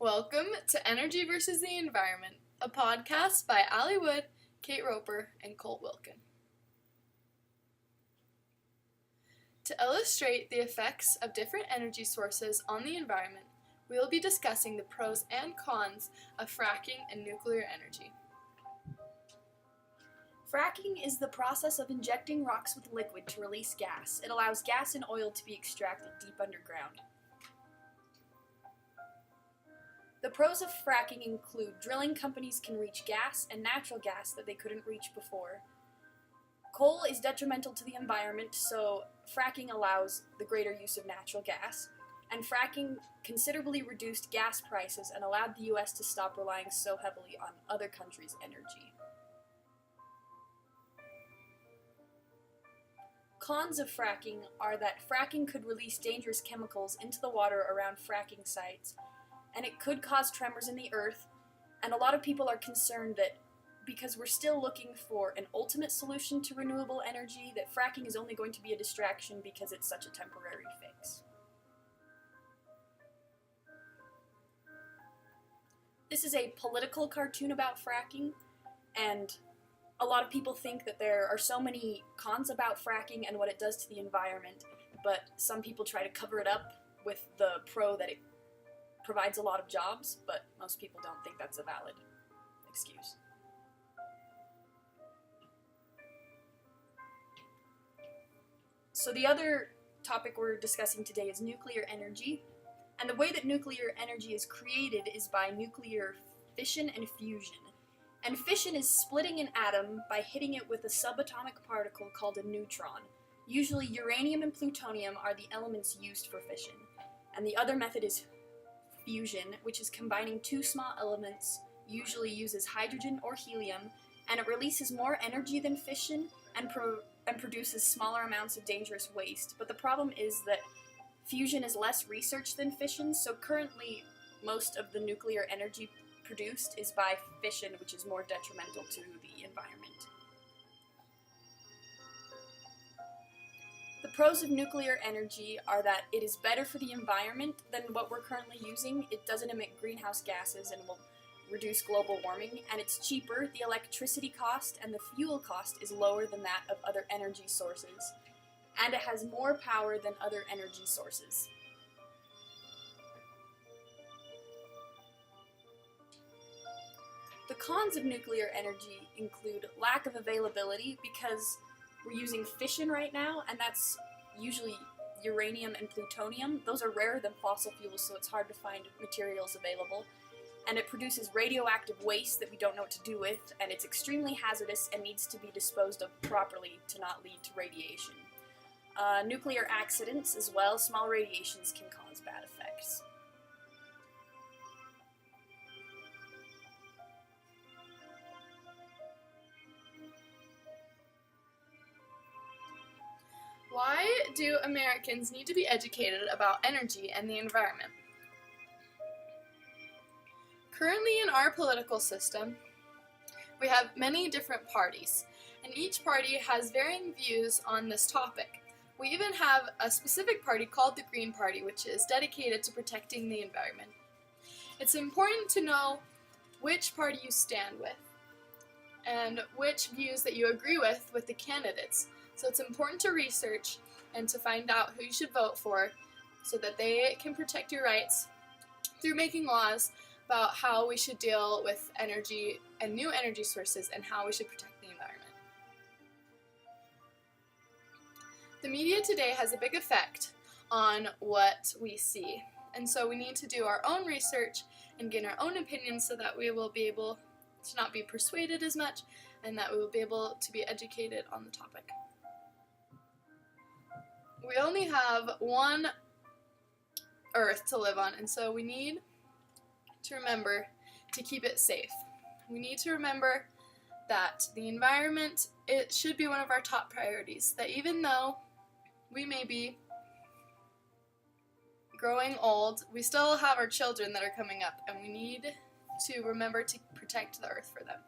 Welcome to Energy versus the Environment, a podcast by Allie Wood, Kate Roper, and Colt Wilkin. To illustrate the effects of different energy sources on the environment, we will be discussing the pros and cons of fracking and nuclear energy. Fracking is the process of injecting rocks with liquid to release gas. It allows gas and oil to be extracted deep underground. The pros of fracking include drilling companies can reach gas and natural gas that they couldn't reach before. Coal is detrimental to the environment, so fracking allows the greater use of natural gas. And fracking considerably reduced gas prices and allowed the U.S. to stop relying so heavily on other countries' energy. Cons of fracking are that fracking could release dangerous chemicals into the water around fracking sites, and it could cause tremors in the earth, and a lot of people are concerned that because we're still looking for an ultimate solution to renewable energy, that fracking is only going to be a distraction because it's such a temporary fix. This is a political cartoon about fracking, and a lot of people think that there are so many cons about fracking and what it does to the environment, but some people try to cover it up with the pro that it provides a lot of jobs, but most people don't think that's a valid excuse. So the other topic we're discussing today is nuclear energy, and the way that nuclear energy is created is by nuclear fission and fusion. And fission is splitting an atom by hitting it with a subatomic particle called a neutron. Usually uranium and plutonium are the elements used for fission. And the other method is fusion, which is combining two small elements, usually uses hydrogen or helium, and it releases more energy than fission and produces smaller amounts of dangerous waste. But the problem is that fusion is less researched than fission, so currently most of the nuclear energy produced is by fission, which is more detrimental to the environment. The pros of nuclear energy are that it is better for the environment than what we're currently using. It doesn't emit greenhouse gases and will reduce global warming, and it's cheaper. The electricity cost and the fuel cost is lower than that of other energy sources, and it has more power than other energy sources. The cons of nuclear energy include lack of availability because we're using fission right now, and that's usually uranium and plutonium. Those are rarer than fossil fuels, so it's hard to find materials available. And it produces radioactive waste that we don't know what to do with, and it's extremely hazardous and needs to be disposed of properly to not lead to radiation. Nuclear accidents as well, small radiations can cause bad effects. Why do Americans need to be educated about energy and the environment? Currently in our political system, we have many different parties, and each party has varying views on this topic. We even have a specific party called the Green Party, which is dedicated to protecting the environment. It's important to know which party you stand with and which views that you agree with the candidates. So it's important to research and to find out who you should vote for so that they can protect your rights through making laws about how we should deal with energy and new energy sources and how we should protect the environment. The media today has a big effect on what we see, and so we need to do our own research and gain our own opinions so that we will be able to not be persuaded as much and that we will be able to be educated on the topic. We only have one Earth to live on, and so we need to remember to keep it safe. We need to remember that the environment, it should be one of our top priorities, that even though we may be growing old, we still have our children that are coming up, and we need to remember to protect the Earth for them.